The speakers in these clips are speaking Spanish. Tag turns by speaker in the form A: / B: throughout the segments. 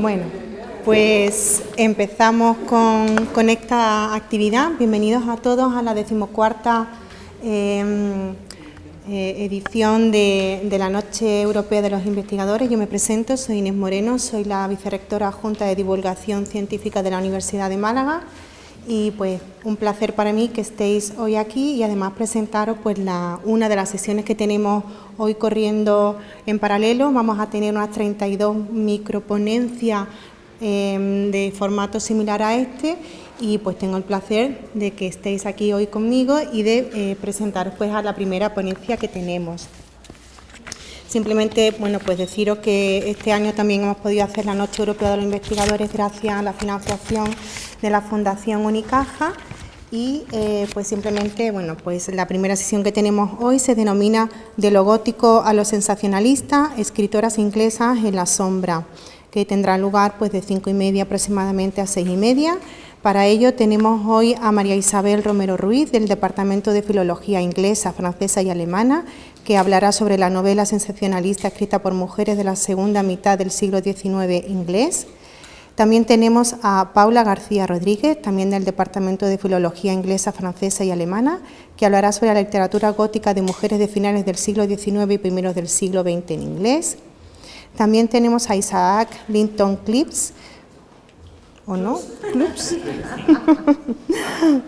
A: Bueno, pues empezamos con esta actividad. Bienvenidos a todos a la 14ª edición de la Noche Europea de los Investigadores. Yo me presento, soy Inés Moreno, soy la vicerrectora adjunta de Divulgación Científica de la Universidad de Málaga y pues un placer para mí que estéis hoy aquí y además presentaros pues una de las sesiones que tenemos hoy corriendo en paralelo. Vamos a tener unas 32 microponencias de formato similar a este y pues tengo el placer de que estéis aquí hoy conmigo y de presentaros pues a la primera ponencia que tenemos. Simplemente, bueno, pues deciros que este año también hemos podido hacer la Noche Europea de los Investigadores gracias a la financiación de la Fundación Unicaja y pues simplemente, bueno, pues la primera sesión que tenemos hoy se denomina De lo gótico a lo sensacionalista, escritoras inglesas en la sombra, que tendrá lugar pues de 5:30 aproximadamente a 6:30. Para ello tenemos hoy a María Isabel Romero Ruiz del Departamento de Filología Inglesa, Francesa y Alemana, que hablará sobre la novela sensacionalista escrita por mujeres de la segunda mitad del siglo XIX inglés. También tenemos a Paula García Rodríguez, también del Departamento de Filología Inglesa, Francesa y Alemana, que hablará sobre la literatura gótica de mujeres de finales del siglo XIX y primeros del siglo XX en inglés. También tenemos a Isaac Linton Clips, ¿o no? Clips.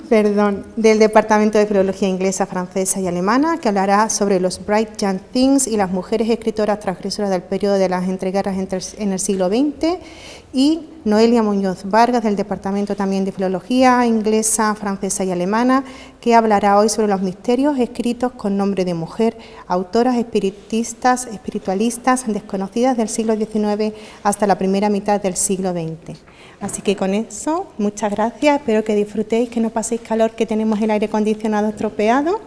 A: Perdón, del Departamento de Filología Inglesa, Francesa y Alemana, que hablará sobre los Bright Young Things y las mujeres escritoras transgresoras del periodo de las entreguerras en el siglo XX, y Noelia Muñoz Vargas, del Departamento también de Filología Inglesa, Francesa y Alemana, que hablará hoy sobre los misterios escritos con nombre de mujer, autoras espiritistas, espiritualistas desconocidas del siglo XIX hasta la primera mitad del siglo XX. Así que con eso, muchas gracias, espero que disfrutéis, que no paséis calor, que tenemos el aire acondicionado estropeado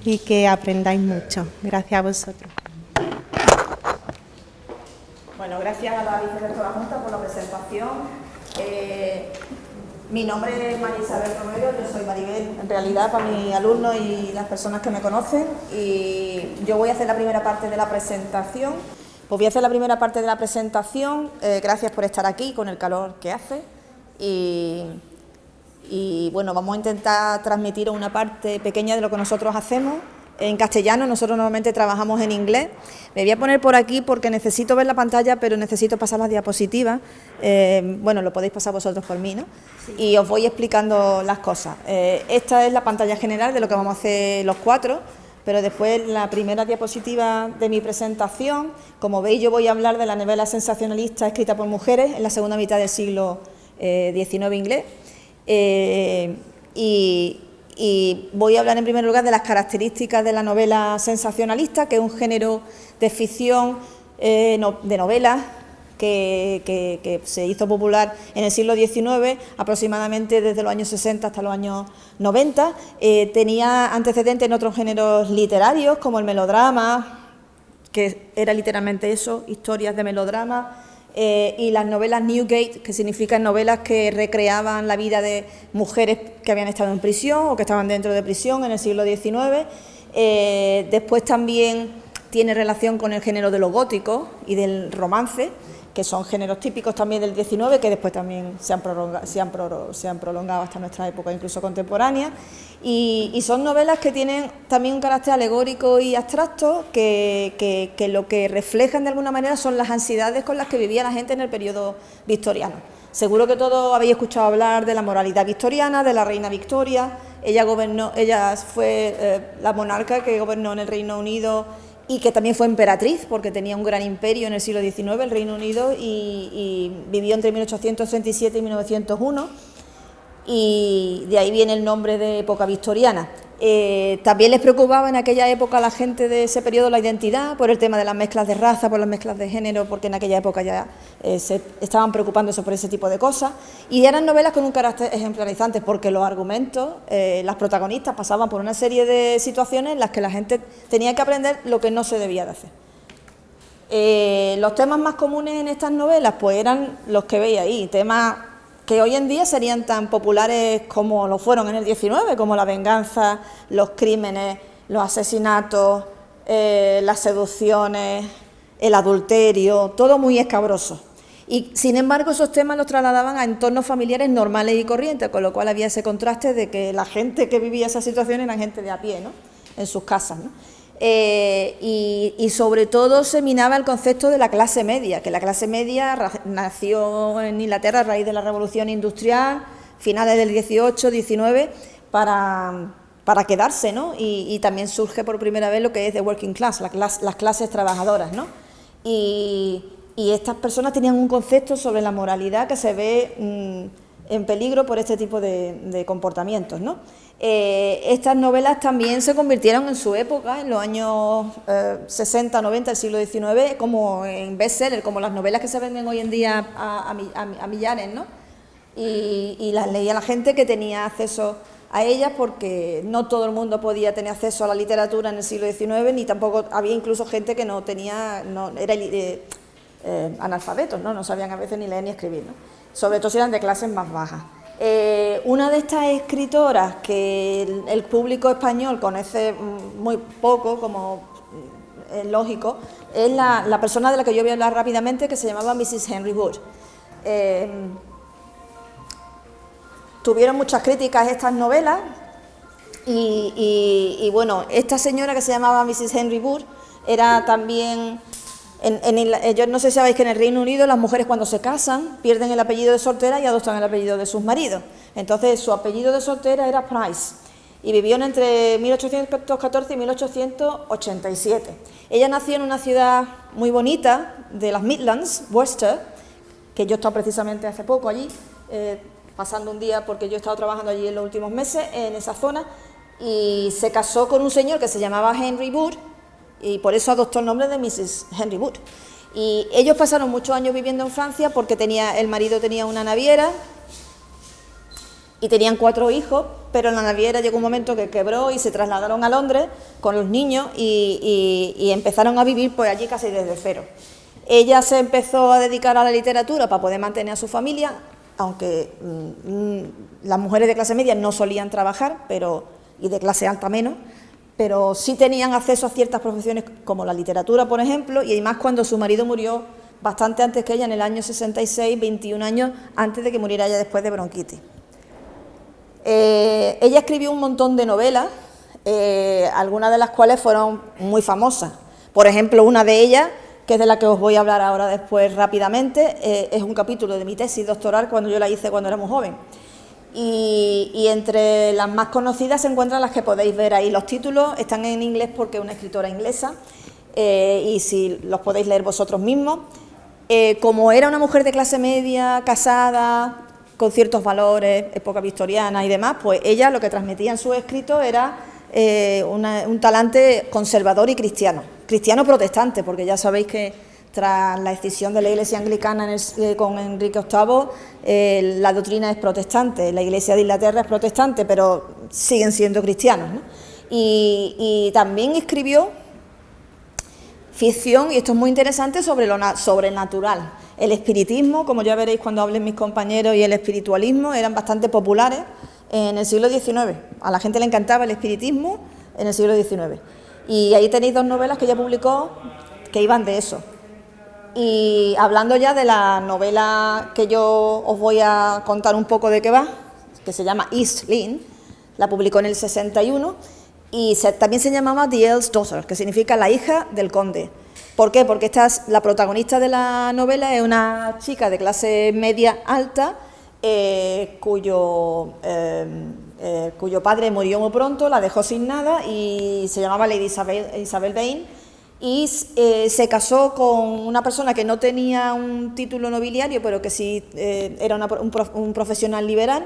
A: y que aprendáis mucho. Gracias a vosotros.
B: Bueno, gracias a la vicerrectora Junta por la presentación. Mi nombre es María Isabel Romero, yo soy Maribel en realidad para mis alumnos y las personas que me conocen, y yo voy a hacer la primera parte de la presentación. Pues voy a hacer la primera parte de la presentación, gracias por estar aquí con el calor que hace y bueno, vamos a intentar transmitir una parte pequeña de lo que nosotros hacemos en castellano. Nosotros normalmente trabajamos en inglés. Me voy a poner por aquí porque necesito ver la pantalla, pero necesito pasar las diapositivas. Bueno, lo podéis pasar vosotros por mí, ¿no? Sí. Y os voy explicando las cosas. Esta es la pantalla general de lo que vamos a hacer los cuatro. Pero después, la primera diapositiva de mi presentación, como veis, yo voy a hablar de la novela sensacionalista escrita por mujeres en la segunda mitad del siglo XIX inglés. Y voy a hablar en primer lugar de las características de la novela sensacionalista, que es un género de ficción de novelas que se hizo popular en el siglo XIX, aproximadamente desde los años 60 hasta los años 90. Tenía antecedentes en otros géneros literarios, como el melodrama, que era literalmente eso, historias de melodrama, y las novelas Newgate, que significan novelas que recreaban la vida de mujeres que habían estado en prisión o que estaban dentro de prisión en el siglo XIX. Después también tiene relación con el género de lo gótico y del romance, que son géneros típicos también del XIX, que después también se han prolongado hasta nuestra época, incluso contemporánea, y son novelas que tienen también un carácter alegórico y abstracto, que lo que reflejan de alguna manera son las ansiedades con las que vivía la gente en el periodo victoriano. Seguro que todos habéis escuchado hablar de la moralidad victoriana, de la reina Victoria. Ella fue la monarca que gobernó en el Reino Unido y que también fue emperatriz, porque tenía un gran imperio en el siglo XIX, el Reino Unido, y vivió entre 1837 y 1901, y de ahí viene el nombre de época victoriana. También les preocupaba en aquella época a la gente de ese periodo la identidad, por el tema de las mezclas de raza, por las mezclas de género, porque en aquella época ya se estaban preocupándose por ese tipo de cosas, y eran novelas con un carácter ejemplarizante, porque los argumentos, las protagonistas pasaban por una serie de situaciones en las que la gente tenía que aprender lo que no se debía de hacer. Los temas más comunes en estas novelas pues eran los que veis ahí, temas que hoy en día serían tan populares como lo fueron en el XIX, como la venganza, los crímenes, los asesinatos, las seducciones, el adulterio, todo muy escabroso. Y, sin embargo, esos temas los trasladaban a entornos familiares normales y corrientes, con lo cual había ese contraste de que la gente que vivía esa situación era gente de a pie, ¿no?, en sus casas, ¿no? Y sobre todo se minaba el concepto de la clase media, que la clase media nació en Inglaterra a raíz de la Revolución Industrial, finales del 18, 19, para quedarse, ¿no? Y también surge por primera vez lo que es the working class, las clases trabajadoras, ¿no? Y estas personas tenían un concepto sobre la moralidad que se ve en peligro por este tipo de comportamientos, ¿no? Estas novelas también se convirtieron en su época, en los años 60, 90 del siglo XIX, como en bestseller, como las novelas que se venden hoy en día a millares, ¿no? Y las leía la gente que tenía acceso a ellas, porque no todo el mundo podía tener acceso a la literatura en el siglo XIX, ni tampoco había incluso gente que no tenía, era analfabetos, ¿no? No sabían a veces ni leer ni escribir, ¿no? Sobre todo si eran de clases más bajas. Una de estas escritoras que el público español conoce muy poco, como es lógico, es la persona de la que yo voy a hablar rápidamente, que se llamaba Mrs. Henry Wood. Tuvieron muchas críticas estas novelas y bueno, esta señora que se llamaba Mrs. Henry Wood era también... yo no sé si sabéis que en el Reino Unido las mujeres cuando se casan pierden el apellido de soltera y adoptan el apellido de sus maridos. Entonces su apellido de soltera era Price y vivió entre 1814 y 1887. Ella nació en una ciudad muy bonita de las Midlands, Worcester, que yo he estado precisamente hace poco allí, pasando un día porque yo he estado trabajando allí en los últimos meses en esa zona, y se casó con un señor que se llamaba Henry Wood, y por eso adoptó el nombre de Mrs. Henry Wood. Y ellos pasaron muchos años viviendo en Francia porque el marido tenía una naviera y tenían 4 hijos, pero la naviera llegó un momento que quebró y se trasladaron a Londres con los niños y empezaron a vivir pues allí casi desde cero. Ella se empezó a dedicar a la literatura para poder mantener a su familia, aunque las mujeres de clase media no solían trabajar, y de clase alta menos, pero sí tenían acceso a ciertas profesiones como la literatura, por ejemplo, y además cuando su marido murió bastante antes que ella, en el año 66, 21 años antes de que muriera ella después de bronquitis. Ella escribió un montón de novelas, algunas de las cuales fueron muy famosas. Por ejemplo, una de ellas, que es de la que os voy a hablar ahora después rápidamente, es un capítulo de mi tesis doctoral cuando yo la hice cuando era muy joven. Y entre las más conocidas se encuentran las que podéis ver ahí. Los títulos están en inglés porque es una escritora inglesa, y si los podéis leer vosotros mismos. Como era una mujer de clase media, casada, con ciertos valores, época victoriana y demás, pues ella lo que transmitía en sus escritos era un talante conservador y cristiano protestante, porque ya sabéis que tras la escisión de la Iglesia anglicana con Enrique VIII, la doctrina es protestante, la Iglesia de Inglaterra es protestante, pero siguen siendo cristianos, ¿no? Y también escribió ficción, y esto es muy interesante, sobre lo sobrenatural. El espiritismo, como ya veréis cuando hablen mis compañeros, y el espiritualismo eran bastante populares en el siglo XIX. A la gente le encantaba el espiritismo en el siglo XIX. Y ahí tenéis 2 novelas que ella publicó que iban de eso. Y hablando ya de la novela que yo os voy a contar un poco de qué va, que se llama East Lynne, la publicó en el 61, y también se llamaba The Earl's Daughter, que significa la hija del conde. ¿Por qué? Porque la protagonista de la novela es una chica de clase media alta, cuyo padre murió muy pronto, la dejó sin nada, y se llamaba Lady Isabel Vane, y se casó con una persona que no tenía un título nobiliario, pero que sí era un profesional liberal,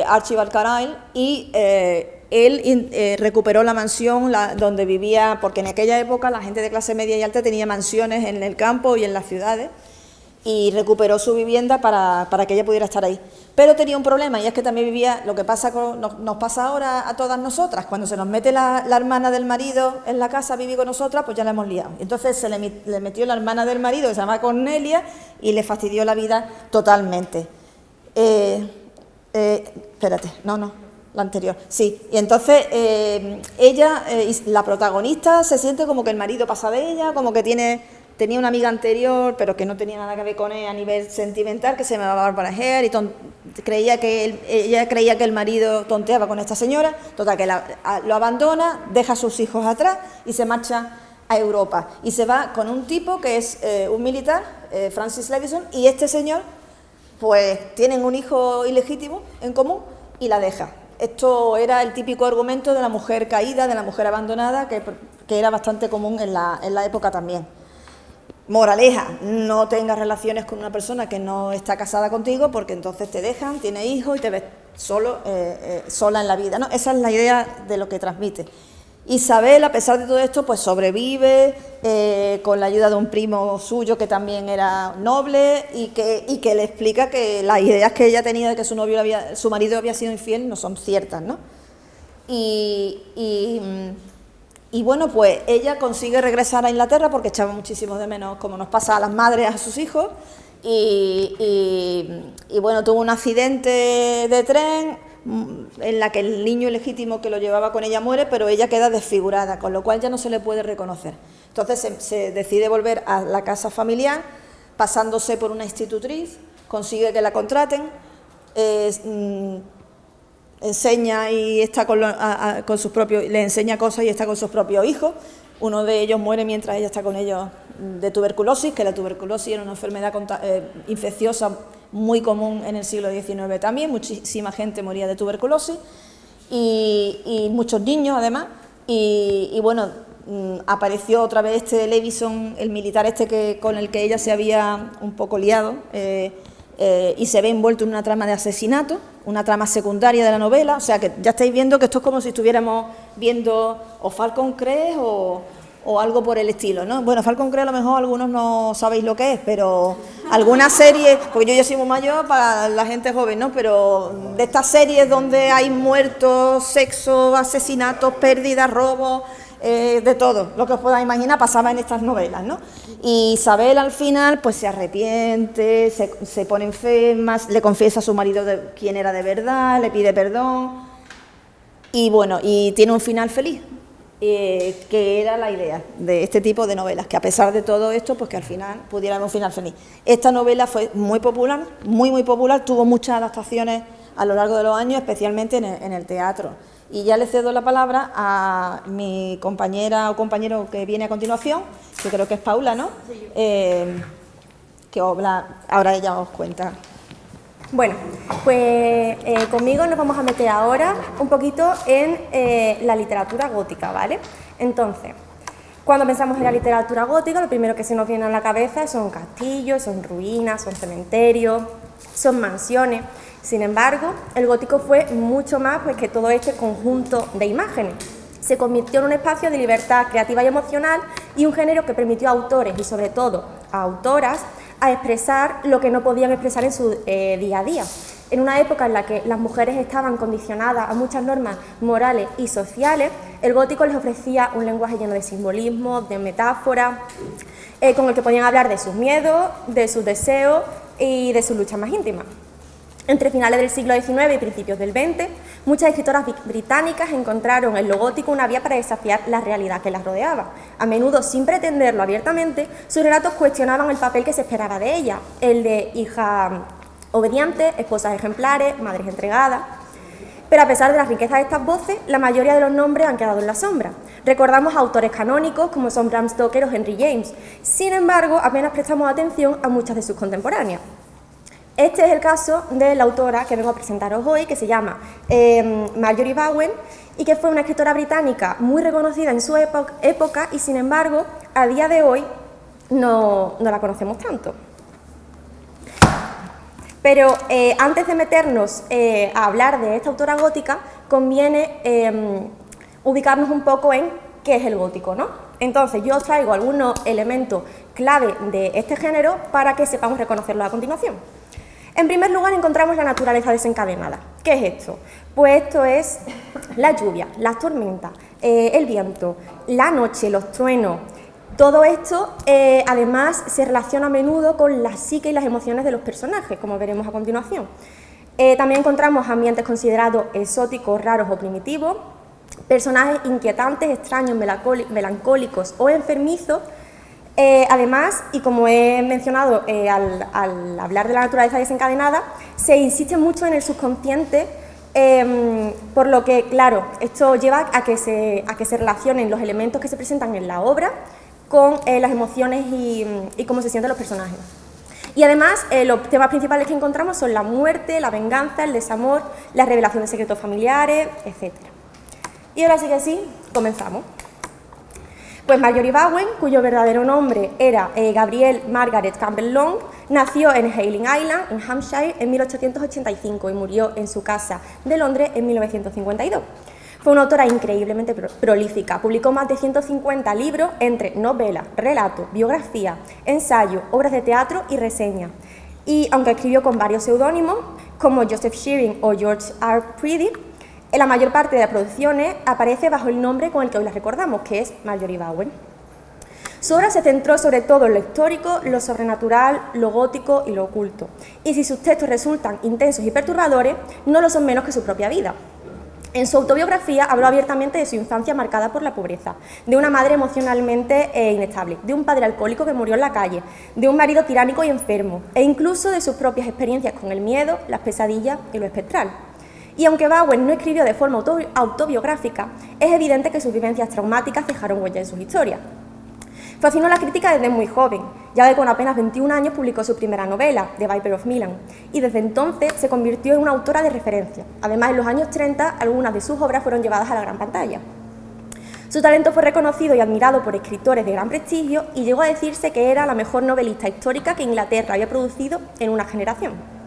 B: Archibald Carlyle, y él recuperó la mansión donde vivía, porque en aquella época la gente de clase media y alta tenía mansiones en el campo y en las ciudades, y recuperó su vivienda para que ella pudiera estar ahí. Pero tenía un problema, y es que también vivía lo que nos pasa ahora a todas nosotras: cuando se nos mete la hermana del marido en la casa a vivir con nosotras, pues ya la hemos liado. Entonces se le metió la hermana del marido, que se llama Cornelia, y le fastidió la vida totalmente. Espérate, no, la anterior, sí. Y entonces ella, la protagonista, se siente como que el marido pasa de ella, como que tiene tenía una amiga anterior, pero que no tenía nada que ver con él a nivel sentimental, que se llamaba Barbara Hare, y ella creía que el marido tonteaba con esta señora. Total, que lo abandona, deja a sus hijos atrás y se marcha a Europa. Y se va con un tipo que es un militar, Francis Levison, y este señor, pues tienen un hijo ilegítimo en común y la deja. Esto era el típico argumento de la mujer caída, de la mujer abandonada, que era bastante común en la época también. Moraleja, no tengas relaciones con una persona que no está casada contigo, porque entonces te dejan, tienes hijos y te ves sola en la vida, ¿no? Esa es la idea de lo que transmite. Isabel, a pesar de todo esto, pues sobrevive con la ayuda de un primo suyo que también era noble y que le explica que las ideas que ella tenía de que su marido había sido infiel no son ciertas, ¿no? Y bueno, pues ella consigue regresar a Inglaterra porque echaba muchísimo de menos, como nos pasa a las madres a sus hijos, y bueno, tuvo un accidente de tren en la que el niño ilegítimo que lo llevaba con ella muere, pero ella queda desfigurada, con lo cual ya no se le puede reconocer. Entonces se decide volver a la casa familiar, pasándose por una institutriz, consigue que la contraten, enseña y está con sus propios, le enseña cosas y está con sus propios hijos. Uno de ellos muere mientras ella está con ellos de tuberculosis, que la tuberculosis era una enfermedad infecciosa muy común en el siglo XIX también. Muchísima gente moría de tuberculosis y muchos niños además. Y bueno, apareció otra vez este Levison, el militar con el que ella se había un poco liado, y se ve envuelto en una trama de asesinato, una trama secundaria de la novela. O sea que ya estáis viendo que esto es como si estuviéramos viendo o Falcon Crest o algo por el estilo, ¿no? Bueno, Falcon Crest a lo mejor algunos no sabéis lo que es, pero alguna serie, porque yo ya soy muy mayor para la gente joven, ¿no? Pero de estas series donde hay muertos, sexo, asesinatos, pérdidas, robos, de todo, lo que os podáis imaginar pasaba en estas novelas, ¿no? Y Isabel al final pues se arrepiente, se pone enferma, le confiesa a su marido quién era de verdad, le pide perdón y bueno, y tiene un final feliz, que era la idea de este tipo de novelas, que a pesar de todo esto, pues que al final pudiera haber un final feliz. Esta novela fue muy popular, muy popular, tuvo muchas adaptaciones a lo largo de los años, especialmente en el teatro. Y ya le cedo la palabra a mi compañera o compañero que viene a continuación, que creo que es Paula, ¿no? Sí. Que ahora ella os cuenta.
C: Bueno, pues conmigo nos vamos a meter ahora un poquito en la literatura gótica, ¿vale? Entonces, cuando pensamos en la literatura gótica, lo primero que se nos viene a la cabeza son castillos, son ruinas, son cementerios, son mansiones. Sin embargo, el gótico fue mucho más pues, que todo este conjunto de imágenes. Se convirtió en un espacio de libertad creativa y emocional y un género que permitió a autores y sobre todo a autoras a expresar lo que no podían expresar en su día a día. En una época en la que las mujeres estaban condicionadas a muchas normas morales y sociales, el gótico les ofrecía un lenguaje lleno de simbolismo, de metáforas, con el que podían hablar de sus miedos, de sus deseos y de sus luchas más íntimas. Entre finales del siglo XIX y principios del XX, muchas escritoras británicas encontraron en lo gótico una vía para desafiar la realidad que las rodeaba. A menudo, sin pretenderlo abiertamente, sus relatos cuestionaban el papel que se esperaba de ellas, el de hijas obedientes, esposas ejemplares, madres entregadas. Pero a pesar de la riqueza de estas voces, la mayoría de los nombres han quedado en la sombra. Recordamos a autores canónicos como son Bram Stoker o Henry James. Sin embargo, apenas prestamos atención a muchas de sus contemporáneas. Este es el caso de la autora que vengo a presentaros hoy, que se llama Marjorie Bowen, y que fue una escritora británica muy reconocida en su época y, sin embargo, a día de hoy no la conocemos tanto. Pero antes de meternos a hablar de esta autora gótica, conviene ubicarnos un poco en qué es el gótico, ¿no? Entonces, yo os traigo algunos elementos clave de este género para que sepamos reconocerlos a continuación. En primer lugar, encontramos la naturaleza desencadenada. ¿Qué es esto? Pues esto es la lluvia, las tormentas, el viento, la noche, los truenos. Todo esto, además, se relaciona a menudo con la psique y las emociones de los personajes, como veremos a continuación. También encontramos ambientes considerados exóticos, raros o primitivos, personajes inquietantes, extraños, melancólicos o enfermizos, Además, y como he mencionado al hablar de la naturaleza desencadenada, se insiste mucho en el subconsciente, por lo que, claro, esto lleva a que se relacionen los elementos que se presentan en la obra con las emociones y cómo se sienten los personajes. Y además, los temas principales que encontramos son la muerte, la venganza, el desamor, la revelación de secretos familiares, etc. Y ahora sí que sí, comenzamos. Pues Marjorie Bowen, cuyo verdadero nombre era Gabrielle Margaret Campbell Long, nació en Hayling Island, en Hampshire, en 1885 y murió en su casa de Londres en 1952. Fue una autora increíblemente prolífica, publicó más de 150 libros entre novelas, relatos, biografías, ensayos, obras de teatro y reseñas. Y aunque escribió con varios seudónimos, como Joseph Shearing o George R. Preedy, en la mayor parte de las producciones aparece bajo el nombre con el que hoy la recordamos, que es Marjorie Bowen. Su obra se centró sobre todo en lo histórico, lo sobrenatural, lo gótico y lo oculto. Y si sus textos resultan intensos y perturbadores, no lo son menos que su propia vida. En su autobiografía habló abiertamente de su infancia marcada por la pobreza, de una madre emocionalmente inestable, de un padre alcohólico que murió en la calle, de un marido tiránico y enfermo, e incluso de sus propias experiencias con el miedo, las pesadillas y lo espectral. Y aunque Bowen no escribió de forma autobiográfica, es evidente que sus vivencias traumáticas dejaron huella en sus historias. Fascinó la crítica desde muy joven, ya que con apenas 21 años publicó su primera novela, The Viper of Milan, y desde entonces se convirtió en una autora de referencia. Además, en los años 30, algunas de sus obras fueron llevadas a la gran pantalla. Su talento fue reconocido y admirado por escritores de gran prestigio y llegó a decirse que era la mejor novelista histórica que Inglaterra había producido en una generación.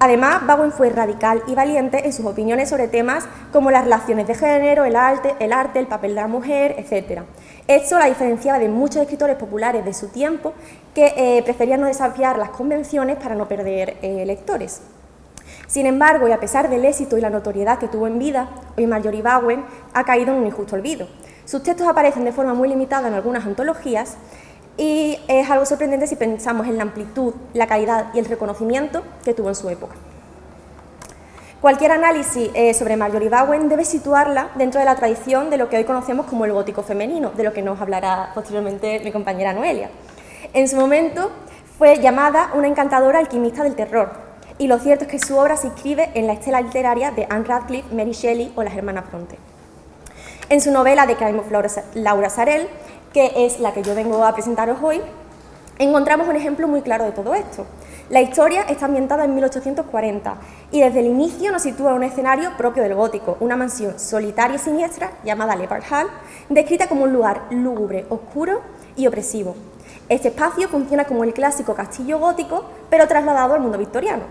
C: Además, Bowen fue radical y valiente en sus opiniones sobre temas como las relaciones de género, el arte, el papel de la mujer, etc. Esto la diferenciaba de muchos escritores populares de su tiempo que preferían no desafiar las convenciones para no perder lectores. Sin embargo, y a pesar del éxito y la notoriedad que tuvo en vida, hoy Marjorie Bowen ha caído en un injusto olvido. Sus textos aparecen de forma muy limitada en algunas antologías, y es algo sorprendente si pensamos en la amplitud, la calidad y el reconocimiento que tuvo en su época. Cualquier análisis sobre Marjorie Bowen debe situarla dentro de la tradición de lo que hoy conocemos como el gótico femenino, de lo que nos hablará posteriormente mi compañera Noelia. En su momento fue llamada una encantadora alquimista del terror, y lo cierto es que su obra se inscribe en la estela literaria de Anne Radcliffe, Mary Shelley o las hermanas Bronte. En su novela The Crime of Laura Sarel, que es la que yo vengo a presentaros hoy, encontramos un ejemplo muy claro de todo esto. La historia está ambientada en 1840 y desde el inicio nos sitúa en un escenario propio del gótico, una mansión solitaria y siniestra llamada Leopard Hall, descrita como un lugar lúgubre, oscuro y opresivo. Este espacio funciona como el clásico castillo gótico, pero trasladado al mundo victoriano.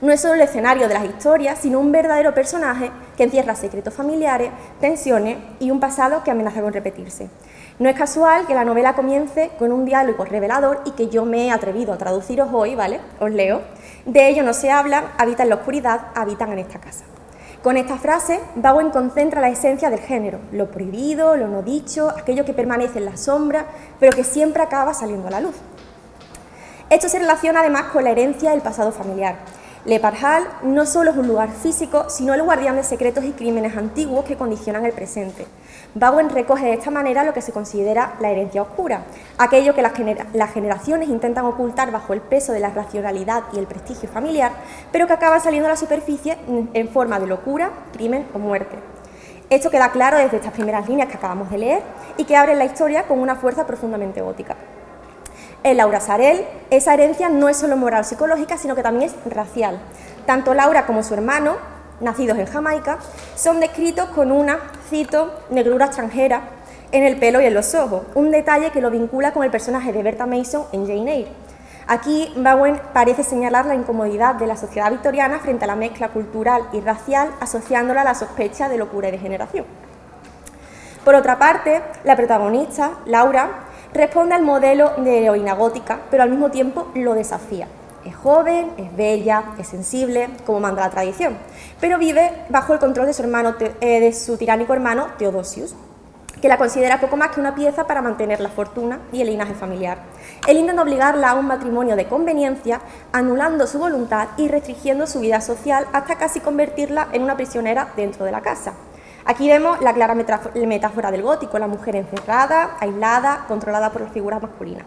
C: No es solo el escenario de las historias, sino un verdadero personaje que encierra secretos familiares, tensiones y un pasado que amenaza con repetirse. No es casual que la novela comience con un diálogo revelador y que yo me he atrevido a traduciros hoy, ¿vale? Os leo. De ello no se habla, habitan en la oscuridad, habitan en esta casa. Con esta frase, Bowen concentra la esencia del género, lo prohibido, lo no dicho, aquello que permanece en la sombra, pero que siempre acaba saliendo a la luz. Esto se relaciona además con la herencia del pasado familiar. Leopard Hall no solo es un lugar físico, sino el guardián de secretos y crímenes antiguos que condicionan el presente. Bowen recoge de esta manera lo que se considera la herencia oscura, aquello que las generaciones intentan ocultar bajo el peso de la racionalidad y el prestigio familiar, pero que acaba saliendo a la superficie en forma de locura, crimen o muerte. Esto queda claro desde estas primeras líneas que acabamos de leer y que abren la historia con una fuerza profundamente gótica. En Laura Sarel, esa herencia no es solo moral o psicológica, sino que también es racial. Tanto Laura como su hermano, nacidos en Jamaica, son descritos con una, cito, negrura extranjera en el pelo y en los ojos, un detalle que lo vincula con el personaje de Bertha Mason en Jane Eyre. Aquí Bowen parece señalar la incomodidad de la sociedad victoriana frente a la mezcla cultural y racial, asociándola a la sospecha de locura y degeneración. Por otra parte, la protagonista, Laura, responde al modelo de heroína gótica, pero al mismo tiempo lo desafía. Es joven, es bella, es sensible, como manda la tradición, pero vive bajo el control de su tiránico hermano Theodosius, que la considera poco más que una pieza para mantener la fortuna y el linaje familiar. Él intenta obligarla a un matrimonio de conveniencia, anulando su voluntad y restringiendo su vida social hasta casi convertirla en una prisionera dentro de la casa. Aquí vemos la clara metáfora del gótico, la mujer encerrada, aislada, controlada por las figuras masculinas.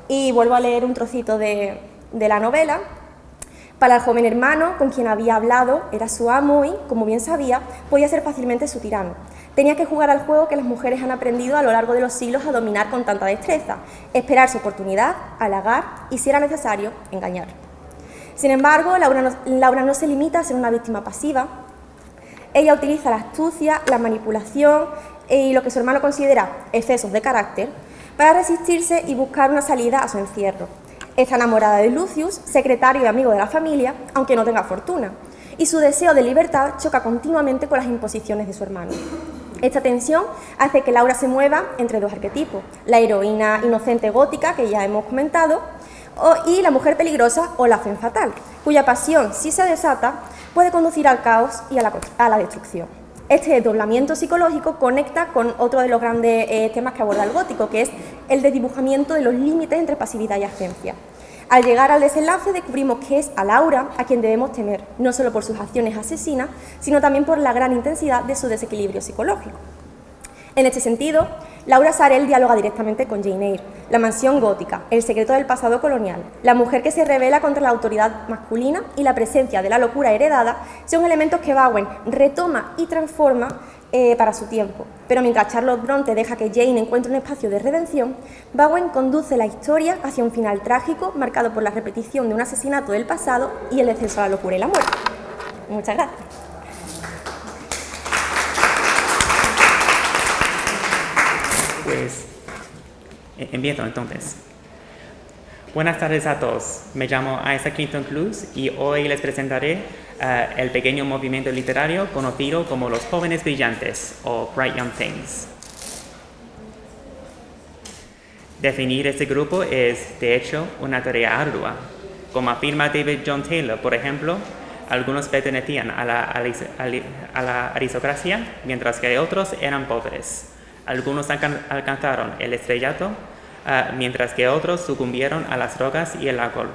C: Y vuelvo a leer un trocito de la novela. Para el joven hermano, con quien había hablado, era su amo y, como bien sabía, podía ser fácilmente su tirano. Tenía que jugar al juego que las mujeres han aprendido a lo largo de los siglos a dominar con tanta destreza, esperar su oportunidad, halagar y, si era necesario, engañar. Sin embargo, Laura no se limita a ser una víctima pasiva. Ella utiliza la astucia, la manipulación y lo que su hermano considera excesos de carácter para resistirse y buscar una salida a su encierro. Está enamorada de Lucius, secretario y amigo de la familia, aunque no tenga fortuna, y su deseo de libertad choca continuamente con las imposiciones de su hermano. Esta tensión hace que Laura se mueva entre dos arquetipos, la heroína inocente gótica, que ya hemos comentado, y la mujer peligrosa o la femme fatale, cuya pasión, si se desata, puede conducir al caos y a la destrucción. Este desdoblamiento psicológico conecta con otro de los grandes temas que aborda el gótico, que es el desdibujamiento de los límites entre pasividad y agencia. Al llegar al desenlace descubrimos que es a Laura a quien debemos temer, no solo por sus acciones asesinas, sino también por la gran intensidad de su desequilibrio psicológico. En este sentido, Laura Sarel dialoga directamente con Jane Eyre, la mansión gótica, el secreto del pasado colonial, la mujer que se rebela contra la autoridad masculina y la presencia de la locura heredada son elementos que Bowen retoma y transforma para su tiempo. Pero mientras Charlotte Bronte deja que Jane encuentre un espacio de redención, Bowen conduce la historia hacia un final trágico marcado por la repetición de un asesinato del pasado y el descenso a la locura y la muerte. Muchas gracias.
D: Pues empiezo entonces. Buenas tardes a todos. Me llamo Isaac Clinton Cruz y hoy les presentaré el pequeño movimiento literario conocido como los jóvenes brillantes o Bright Young Things. Definir este grupo es, de hecho, una tarea ardua. Como afirma David John Taylor, por ejemplo, algunos pertenecían a la aristocracia, mientras que otros eran pobres. Algunos alcanzaron el estrellato, mientras que otros sucumbieron a las drogas y el alcohol.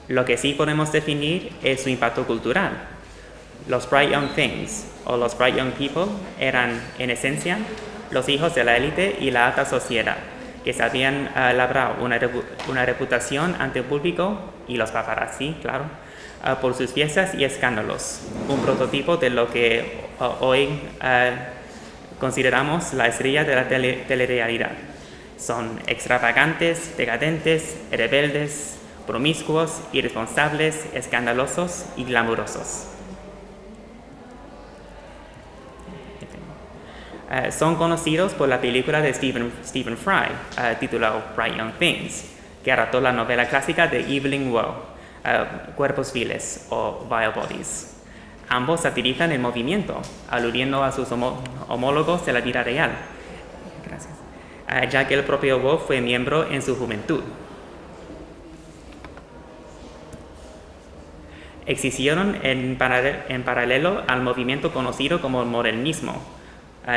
D: Lo que sí podemos definir es su impacto cultural. Los Bright Young Things, o los Bright Young People, eran, en esencia, los hijos de la élite y la alta sociedad, que sabían labrar una reputación ante el público, y los paparazzi, claro, por sus fiestas y escándalos. Un prototipo de lo que hoy consideramos la estrella de la telerrealidad. Son extravagantes, decadentes, rebeldes, promiscuos, irresponsables, escandalosos y glamurosos. Son conocidos por la película de Stephen Fry, titulado Bright Young Things, que adaptó la novela clásica de Evelyn Waugh, Cuerpos Viles o Vile Bodies. Ambos satirizan el movimiento, aludiendo a sus homólogos de la vida real. Gracias. Ya que el propio Waugh fue miembro en su juventud. Existieron en paralelo al movimiento conocido como el modernismo,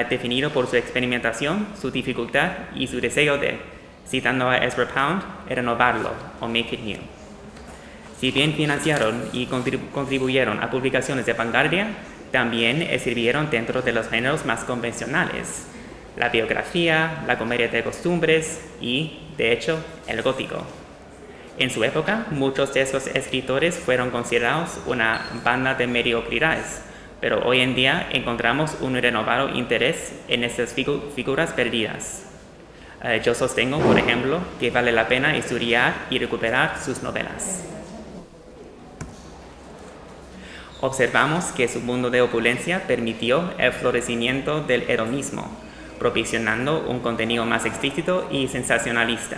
D: definido por su experimentación, su dificultad y su deseo de, citando a Ezra Pound, renovarlo o make it new. Si bien financiaron y contribuyeron a publicaciones de vanguardia, también escribieron dentro de los géneros más convencionales, la biografía, la comedia de costumbres y, de hecho, el gótico. En su época, muchos de esos escritores fueron considerados una banda de mediocridades, pero hoy en día encontramos un renovado interés en estas figuras perdidas. Yo sostengo, por ejemplo, que vale la pena estudiar y recuperar sus novelas. Observamos que su mundo de opulencia permitió el florecimiento del hedonismo, propiciando un contenido más explícito y sensacionalista,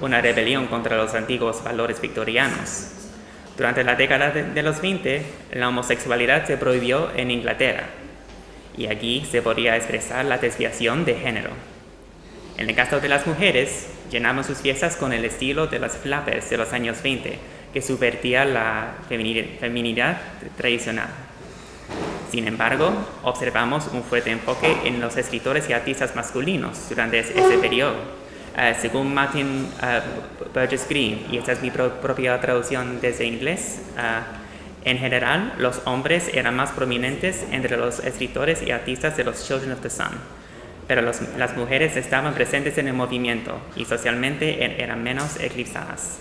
D: una rebelión contra los antiguos valores victorianos. Durante la década de los 20, la homosexualidad se prohibió en Inglaterra, y aquí se podía expresar la desviación de género. En el caso de las mujeres, llenaban sus fiestas con el estilo de las flappers de los años 20, que subvertía la feminidad tradicional. Sin embargo, observamos un fuerte enfoque en los escritores y artistas masculinos durante ese periodo. Según Martin Burgess Green, y esta es mi propia traducción desde inglés, En general, los hombres eran más prominentes entre los escritores y artistas de los Children of the Sun, pero las mujeres estaban presentes en el movimiento y socialmente eran menos eclipsadas.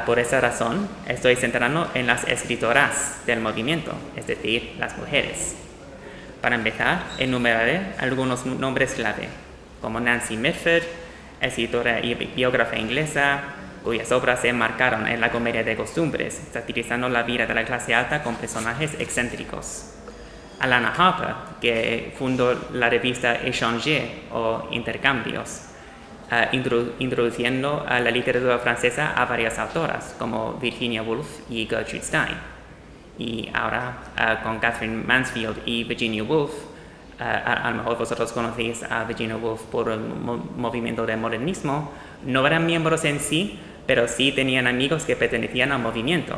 D: Por esa razón, estoy centrando en las escritoras del movimiento, es decir, las mujeres. Para empezar, enumeraré algunos nombres clave, como Nancy Mitford, escritora y biógrafa inglesa, cuyas obras se enmarcaron en la comedia de costumbres, satirizando la vida de la clase alta con personajes excéntricos. Alana Harper, que fundó la revista Échanger o Intercambios, introduciendo a la literatura francesa a varias autoras como Virginia Woolf y Gertrude Stein. Y ahora con Catherine Mansfield y Virginia Woolf, a lo mejor vosotros conocéis a Virginia Woolf por el movimiento del modernismo, no eran miembros en sí, pero sí tenían amigos que pertenecían al movimiento.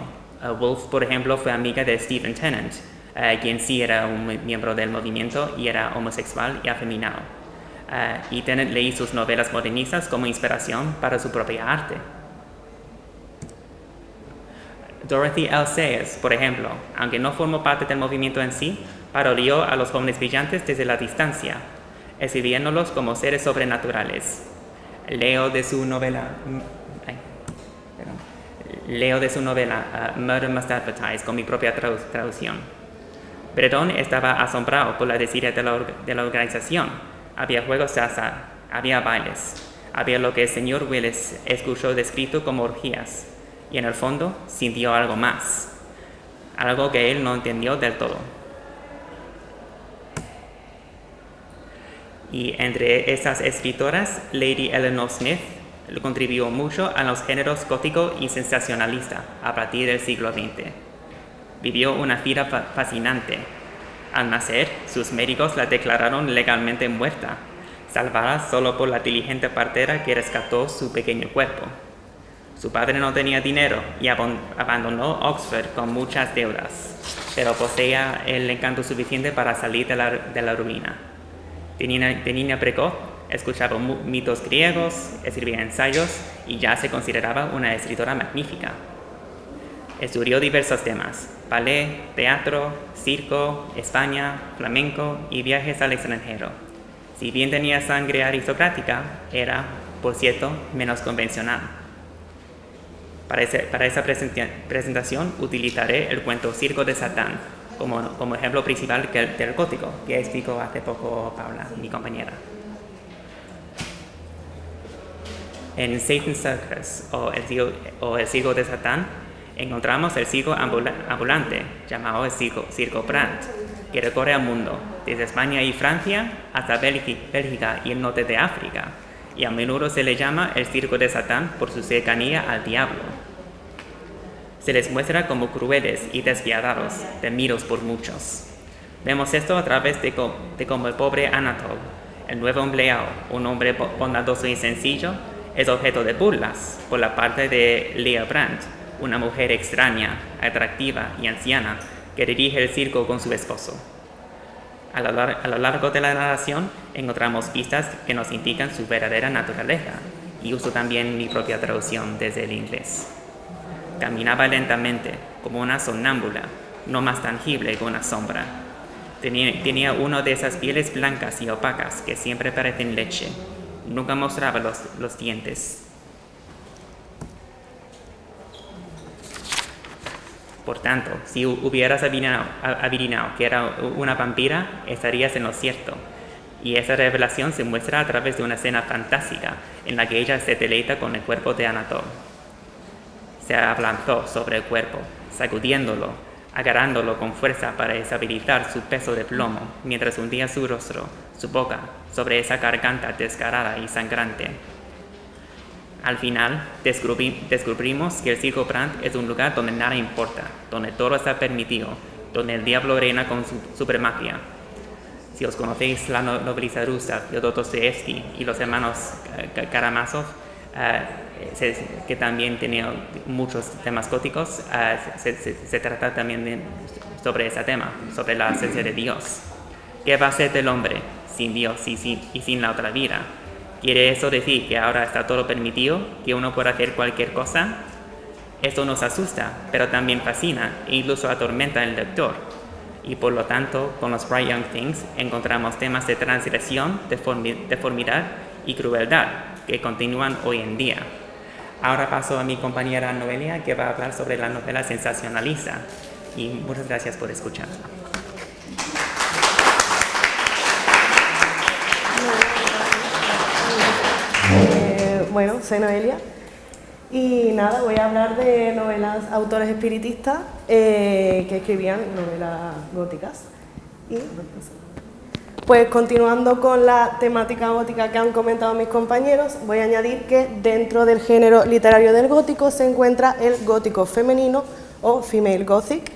D: Woolf, por ejemplo, fue amiga de Stephen Tennant, quien sí era un miembro del movimiento y era homosexual y afeminado. Y Tennant leí sus novelas modernistas como inspiración para su propia arte. Dorothy L. Sayers, por ejemplo, aunque no formó parte del movimiento en sí, parodió a los jóvenes brillantes desde la distancia, exhibiéndolos como seres sobrenaturales. Leo de su novela Murder Must Advertise con mi propia traducción. Breton estaba asombrado por la desidia de la organización. Había juegos de azar, había bailes, había lo que el señor Willis escuchó descrito como orgías, y en el fondo sintió algo más, algo que él no entendió del todo. Y entre esas escritoras, Lady Eleanor Smith contribuyó mucho a los géneros gótico y sensacionalista a partir del siglo XX. Vivió una vida fascinante. Al nacer, sus médicos la declararon legalmente muerta, salvada solo por la diligente partera que rescató su pequeño cuerpo. Su padre no tenía dinero y abandonó Oxford con muchas deudas, pero poseía el encanto suficiente para salir de la ruina. De niña precoz, escuchaba mitos griegos, escribía ensayos y ya se consideraba una escritora magnífica. Estudió diversos temas: ballet, teatro, circo, España, flamenco y viajes al extranjero. Si bien tenía sangre aristocrática, era, por cierto, menos convencional. Para esa presentación utilizaré el cuento Circo de Satán como ejemplo principal del gótico, que explicó hace poco Paula, mi compañera. En Satan's Circus, o el Circo de Satán, encontramos el circo ambulante, llamado el Circo Brandt, que recorre el mundo, desde España y Francia hasta Bélgica y el norte de África, y a menudo se le llama el Circo de Satán por su cercanía al diablo. Se les muestra como crueles y despiadados, temidos por muchos. Vemos esto a través de cómo el pobre Anatole, el nuevo empleado, un hombre bondadoso y sencillo, es objeto de burlas por la parte de Leah Brandt, una mujer extraña, atractiva y anciana que dirige el circo con su esposo. A lo largo de la narración encontramos pistas que nos indican su verdadera naturaleza, y uso también mi propia traducción desde el inglés. Caminaba lentamente, como una sonámbula, no más tangible que una sombra. Tenía una de esas pieles blancas y opacas que siempre parecen leche. Nunca mostraba los dientes. Por tanto, si hubieras adivinado que era una vampira, estarías en lo cierto. Y esa revelación se muestra a través de una escena fantástica en la que ella se deleita con el cuerpo de Anatole. Se abalanzó sobre el cuerpo, sacudiéndolo, agarrándolo con fuerza para deshabilitar su peso de plomo, mientras hundía su rostro, su boca, sobre esa garganta desgarrada y sangrante. Al final, descubrimos que el Circo Brandt es un lugar donde nada importa, donde todo está permitido, donde el diablo reina con su supremacía. Si os conocéis la novelista rusa Fyodor Dostoyevsky y los hermanos Karamazov, que también tenía muchos temas góticos, se trata también sobre ese tema, sobre la esencia de Dios. ¿Qué va a ser del hombre sin Dios y sin la otra vida? ¿Quiere eso decir que ahora está todo permitido, que uno puede hacer cualquier cosa? Esto nos asusta, pero también fascina e incluso atormenta al lector. Y por lo tanto, con los Bright Young Things encontramos temas de transgresión, deformidad y crueldad que continúan hoy en día. Ahora paso a mi compañera Noelia, que va a hablar sobre la novela sensacionalista. Y muchas gracias por escucharla.
E: Bueno, soy Noelia y nada, voy a hablar de novelas autores espiritistas que escribían novelas góticas. Y pues continuando con la temática gótica que han comentado mis compañeros, voy a añadir que dentro del género literario del gótico se encuentra el gótico femenino o female gothic,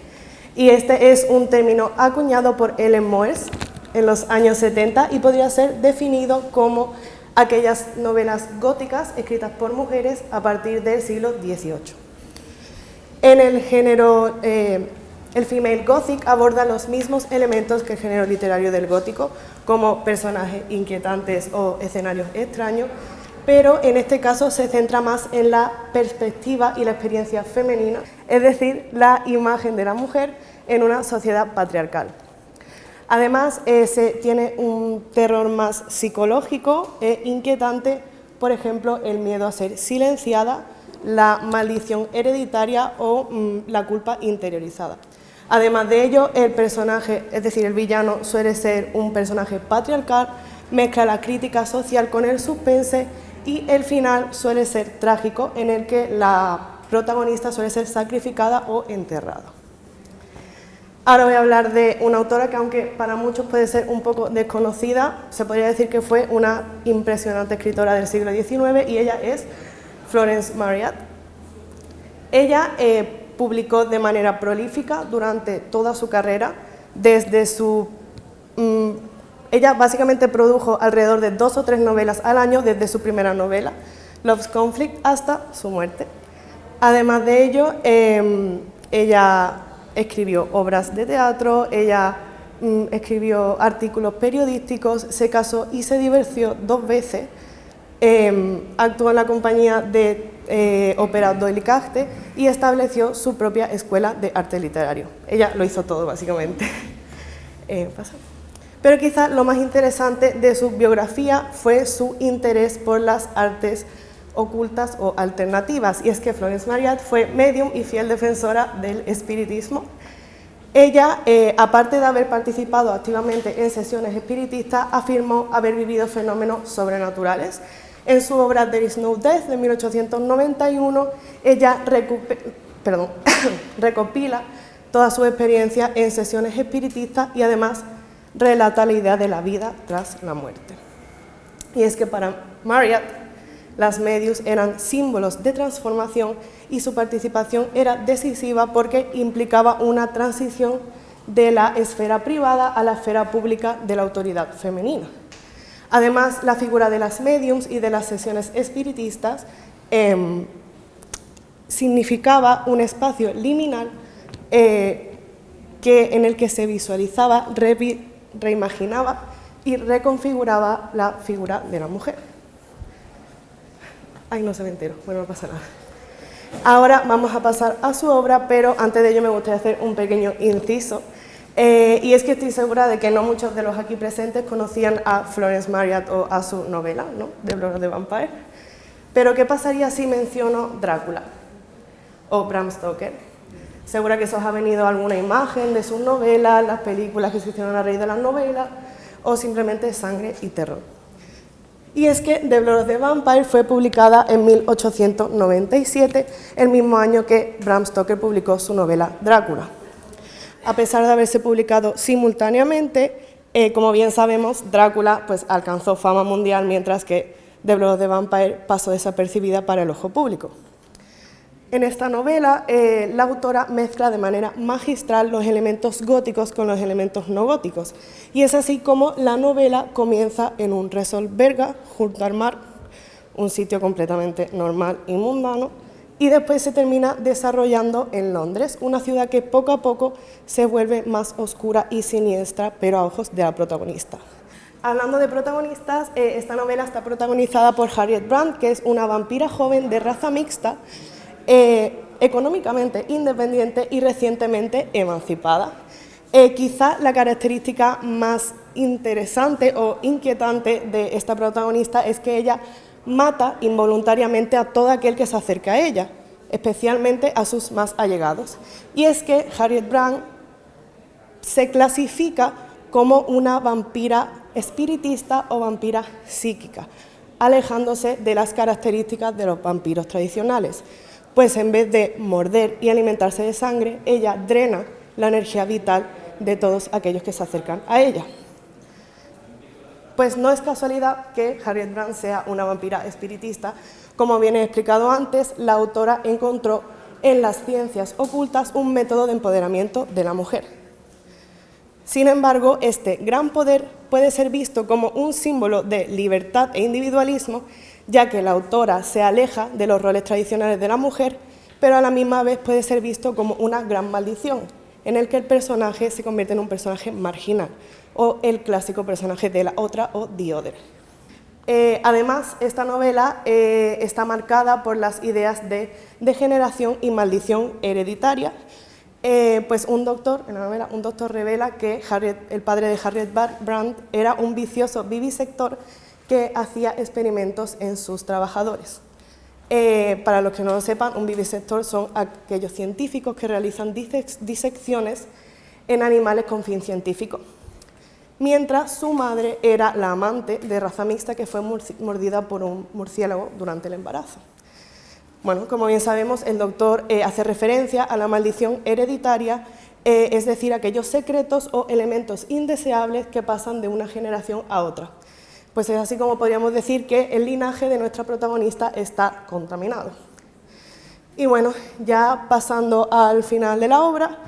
E: y este es un término acuñado por Ellen Moers en los años 70 y podría ser definido como aquellas novelas góticas escritas por mujeres a partir del siglo XVIII. En el género, el female gothic aborda los mismos elementos que el género literario del gótico, como personajes inquietantes o escenarios extraños, pero en este caso se centra más en la perspectiva y la experiencia femenina, es decir, la imagen de la mujer en una sociedad patriarcal. Además, se tiene un terror más psicológico e inquietante, por ejemplo, el miedo a ser silenciada, la maldición hereditaria o la culpa interiorizada. Además de ello, el personaje, es decir, el villano, suele ser un personaje patriarcal, mezcla la crítica social con el suspense y el final suele ser trágico, en el que la protagonista suele ser sacrificada o enterrada. Ahora voy a hablar de una autora que, aunque para muchos puede ser un poco desconocida, se podría decir que fue una impresionante escritora del siglo XIX, y ella es Florence Marryat. Ella publicó de manera prolífica durante toda su carrera, desde su... ella básicamente produjo alrededor de 2 o 3 novelas al año desde su primera novela, Love's Conflict, hasta su muerte. Además de ello, ella escribió obras de teatro, ella escribió artículos periodísticos, se casó y se divorció 2 veces, actuó en la compañía de ópera Doyle Cachte y estableció su propia escuela de arte literario. Ella lo hizo todo, básicamente. Pero quizás lo más interesante de su biografía fue su interés por las artes ocultas o alternativas, y es que Florence Marryat fue medium y fiel defensora del espiritismo. Ella, aparte de haber participado activamente en sesiones espiritistas, afirmó haber vivido fenómenos sobrenaturales. En su obra There is no Death, de 1891, ella recopila toda su experiencia en sesiones espiritistas y además relata la idea de la vida tras la muerte. Y es que para Marryat, las mediums eran símbolos de transformación y su participación era decisiva porque implicaba una transición de la esfera privada a la esfera pública de la autoridad femenina. Además, la figura de las mediums y de las sesiones espiritistas significaba un espacio liminal en el que se visualizaba, reimaginaba y reconfiguraba la figura de la mujer. Ay, no se me entero, bueno, no pasa nada. Ahora vamos a pasar a su obra, pero antes de ello me gustaría hacer un pequeño inciso. Y es que estoy segura de que no muchos de los aquí presentes conocían a Florence Marryat o a su novela, ¿no?, The Blood of the Vampire. Pero ¿qué pasaría si menciono Drácula o Bram Stoker? Segura que se os ha venido alguna imagen de sus novelas, las películas que se hicieron a raíz de las novelas, o simplemente sangre y terror. Y es que The Blood of the Vampire fue publicada en 1897, el mismo año que Bram Stoker publicó su novela Drácula. A pesar de haberse publicado simultáneamente, como bien sabemos, Drácula pues, alcanzó fama mundial, mientras que The Blood of the Vampire pasó desapercibida para el ojo público. En esta novela, la autora mezcla de manera magistral los elementos góticos con los elementos no góticos, y es así como la novela comienza en un resort belga junto al mar, un sitio completamente normal y mundano, y después se termina desarrollando en Londres, una ciudad que poco a poco se vuelve más oscura y siniestra, pero a ojos de la protagonista. Hablando de protagonistas, esta novela está protagonizada por Harriet Brandt, que es una vampira joven de raza mixta, económicamente independiente y recientemente emancipada. Quizá la característica más interesante o inquietante de esta protagonista es que ella mata involuntariamente a todo aquel que se acerca a ella, especialmente a sus más allegados. Y es que Harriet Brant se clasifica como una vampira espiritista o vampira psíquica, alejándose de las características de los vampiros tradicionales, pues en vez de morder y alimentarse de sangre, ella drena la energía vital de todos aquellos que se acercan a ella. Pues no es casualidad que Harriet Brant sea una vampira espiritista. Como bien he explicado antes, la autora encontró en las ciencias ocultas un método de empoderamiento de la mujer. Sin embargo, este gran poder puede ser visto como un símbolo de libertad e individualismo, ya que la autora se aleja de los roles tradicionales de la mujer, pero a la misma vez puede ser visto como una gran maldición, en el que el personaje se convierte en un personaje marginal, o el clásico personaje de la otra o the other. Además, esta novela está marcada por las ideas de degeneración y maldición hereditaria, pues un doctor, en la novela, un doctor revela que el padre de Harriet Brant era un vicioso vivisector que hacía experimentos en sus trabajadores. Para los que no lo sepan, un vivisector son aquellos científicos que realizan disecciones en animales con fin científico, mientras su madre era la amante de raza mixta que fue mordida por un murciélago durante el embarazo. Bueno, como bien sabemos, el doctor hace referencia a la maldición hereditaria, es decir, aquellos secretos o elementos indeseables que pasan de una generación a otra. Pues es así como podríamos decir que el linaje de nuestra protagonista está contaminado. Y bueno, ya pasando al final de la obra,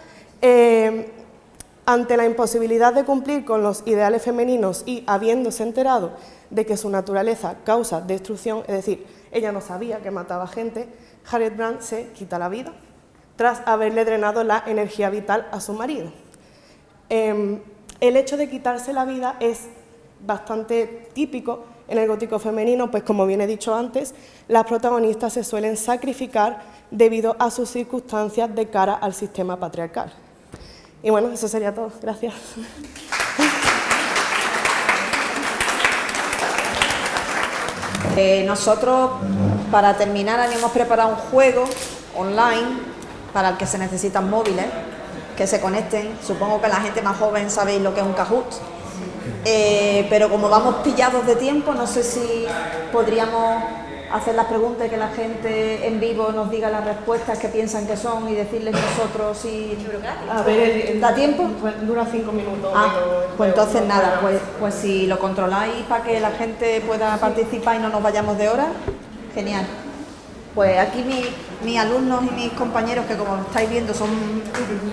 E: ante la imposibilidad de cumplir con los ideales femeninos y habiéndose enterado de que su naturaleza causa destrucción, es decir, ella no sabía que mataba gente, Harriet Brant se quita la vida tras haberle drenado la energía vital a su marido. El hecho de quitarse la vida es bastante típico en el gótico femenino, pues como bien he dicho antes, las protagonistas se suelen sacrificar debido a sus circunstancias de cara al sistema patriarcal. Y bueno, eso sería todo. Gracias.
B: Nosotros, para terminar, habíamos preparado un juego online para el que se necesitan móviles, que se conecten. Supongo que la gente más joven sabéis lo que es un Kahoot. Pero como vamos pillados de tiempo, no sé si podríamos hacer las preguntas y que la gente en vivo nos diga las respuestas que piensan que son y decirles nosotros si...
E: A ver,
B: ¿da tiempo?
E: Dura 5 minutos.
B: Pues entonces nada, pues si lo controláis para que la gente pueda participar y no nos vayamos de hora, genial. Pues aquí mis alumnos y mis compañeros, que como estáis viendo son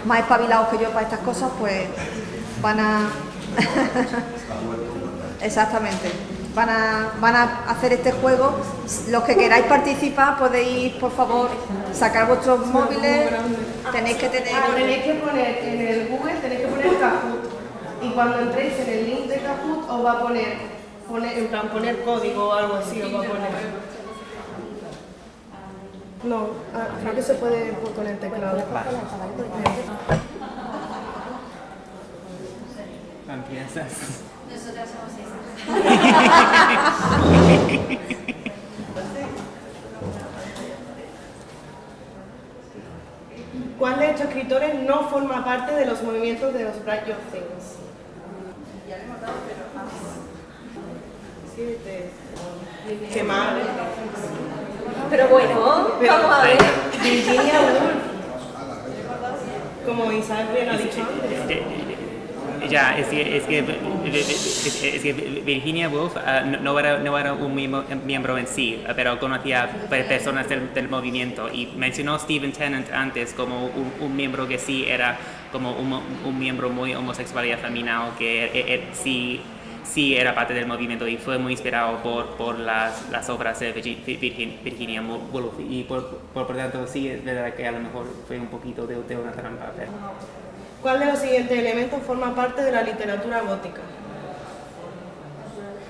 B: más espabilados que yo para estas cosas, pues van a... Exactamente. Van a hacer este juego. Los que queráis participar podéis, por favor, sacar vuestros móviles. Tenéis que
E: poner en el Google, tenéis que poner Kahoot. Y cuando entréis en el link de Kahoot os va a poner código o algo así, os va a poner. No, creo que se puede con el teclado.
D: Empiezas.
C: Nosotras somos esas.
E: ¿Cuál de estos escritores no forma parte de los movimientos de los Bright Young Things? Ya le hemos dado, pero qué mal.
C: Pero bueno, vamos a ver.
E: Virginia Woolf, como Isabel bien ha dicho antes.
D: Ya, es que Virginia Woolf no era un miembro en sí, pero conocía personas del movimiento, y mencionó Stephen Tennant antes como un miembro que sí era como un miembro muy homosexual y afeminado, que sí era parte del movimiento y fue muy inspirado por las obras de Virginia Woolf, y por tanto sí es verdad que a lo mejor fue un poquito de una trampa.
E: ¿Cuál de los siguientes elementos forma parte de la literatura gótica?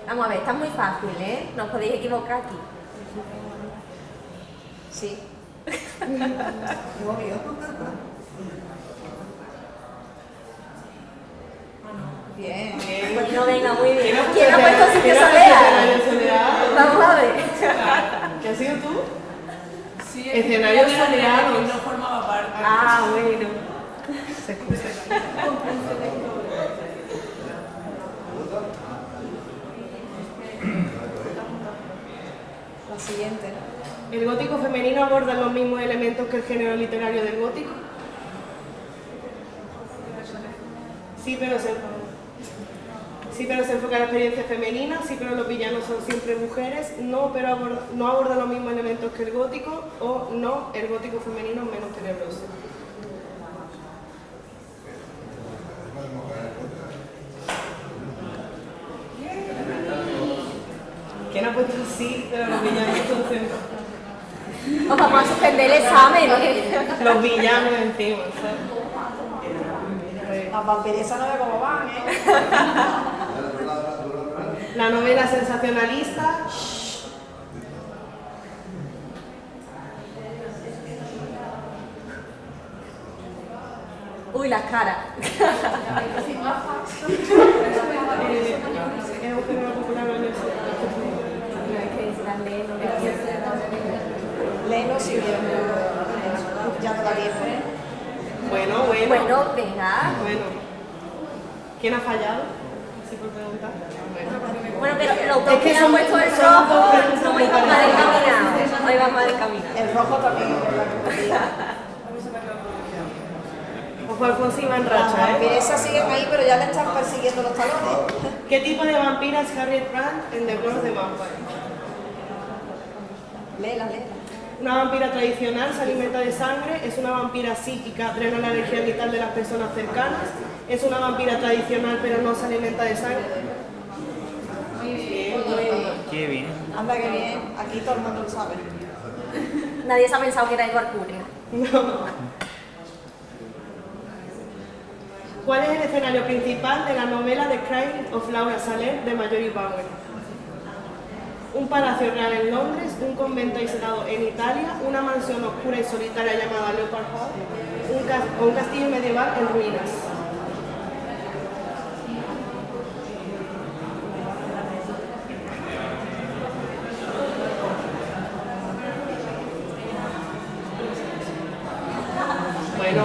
C: Vamos a ver, está muy fácil, ¿eh? No os podéis equivocar aquí.
B: Sí. Obvio. Bien.
C: Bueno, venga, muy bien. ¿Quién ha puesto Silvio Soler? Vamos a ver.
E: ¿Qué has sido tú? Sí, escenario soleado.
F: No formaba parte.
C: Ah, bueno.
E: Se escucha.
B: La siguiente.
E: ¿El gótico femenino aborda los mismos elementos que el género literario del gótico? Sí, pero se enfoca en la experiencia femenina. Sí, pero los villanos son siempre mujeres. No, pero no aborda los mismos elementos que el gótico. O no, el gótico femenino es menos tenebroso. ¿Quién ha puesto sí, pero los villanos son siempre?
C: Os vamos a suspender el examen.
E: Los villanos encima, ¿sabes?
B: Las vampiresas no ve cómo van, ¿eh?
E: La novela sensacionalista.
C: Uy, las caras.
E: Es un género popular en
B: Leno sí, ya no la vi.
E: Bueno.
C: Bueno, venga.
E: Bueno. ¿Quién ha fallado? ¿Sí por preguntar?
C: Bueno, pero los dos
E: Es que
C: que han
E: son-
C: puesto el
E: son
C: rojo,
E: dos preguntas
C: no
E: muy
C: íbamos mal
E: parecidas.
C: encaminados. Hoy vamos mal encaminados.
B: El rojo también es verdad.
E: Ojo, Alfonso iba en
B: Las
E: racha, ¿eh?
B: vampiresas siguen ahí, pero ya le están persiguiendo los talones.
E: ¿Qué tipo de vampira es Harriet Brandt en The Blood of the Vampire?
B: Léela.
E: Una vampira tradicional se alimenta de sangre, es una vampira psíquica, drena la energía vital de las personas cercanas, es una vampira tradicional pero no se alimenta de sangre. Muy bien.
D: Qué bien.
B: Anda que bien, aquí todo el mundo lo sabe.
C: Nadie se ha pensado que era Edward Cullen.
E: ¿Cuál es el escenario principal de la novela The Crime of Laura Salem de Marjorie Bowen? Un palacio real en Londres, un convento aislado en Italia, una mansión oscura y solitaria llamada Leopard Hall, o un castillo medieval en ruinas. Bueno.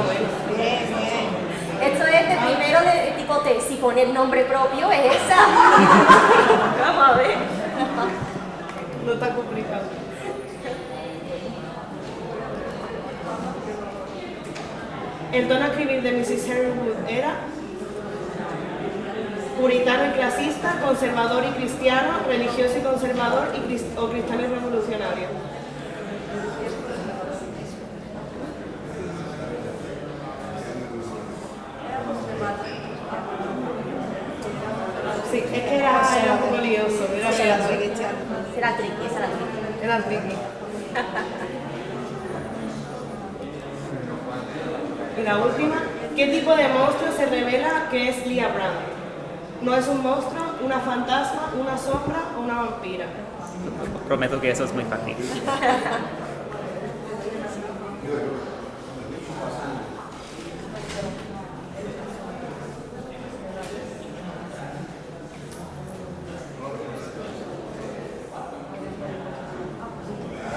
B: Bien.
C: Esto es de primero de tipo T. Si pone el nombre propio, es esa. Vamos a ver.
E: No está complicado. El tono a escribir de Mrs. Herringwood era puritano y clasista, conservador y cristiano, religioso y conservador o cristiano y revolucionario. Sí, es que era un poco lioso. Era
C: Será
E: lioso.
C: tricky, esa era tricky.
E: Era tricky. Y la última, ¿qué tipo de monstruo se revela que es Leah Brand? ¿No es un monstruo, una fantasma, una sombra o una vampira?
D: Prometo que eso es muy fácil.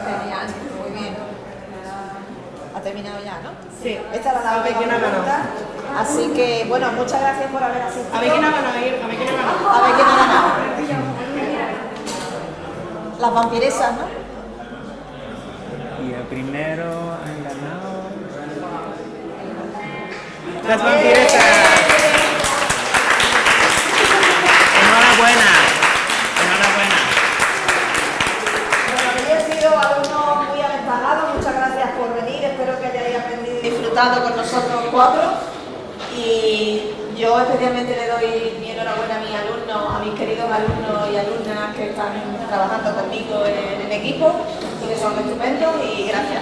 B: Genial, muy bien. Ha terminado ya, ¿no?
E: Sí.
B: Esta era la
E: A ver
B: última
E: quién ha ganado.
B: pregunta. Así que, bueno, muchas gracias por haber asistido.
E: A ver quién ha ganado, a ver quién ha ganado.
B: A ver quién ha ganado. Las vampiresas, ¿no?
D: Y el primero han ganado.
E: Las vampiresas.
D: Enhorabuena.
B: Bueno, habéis sido alumnos muy aventajados. Muchas gracias por venir. Espero que hayáis aprendido y disfrutado con nosotros cuatro. Y yo especialmente le doy mi enhorabuena a mis alumnos, a mis queridos alumnos y alumnas que están trabajando conmigo en el equipo y que son estupendos. Y gracias.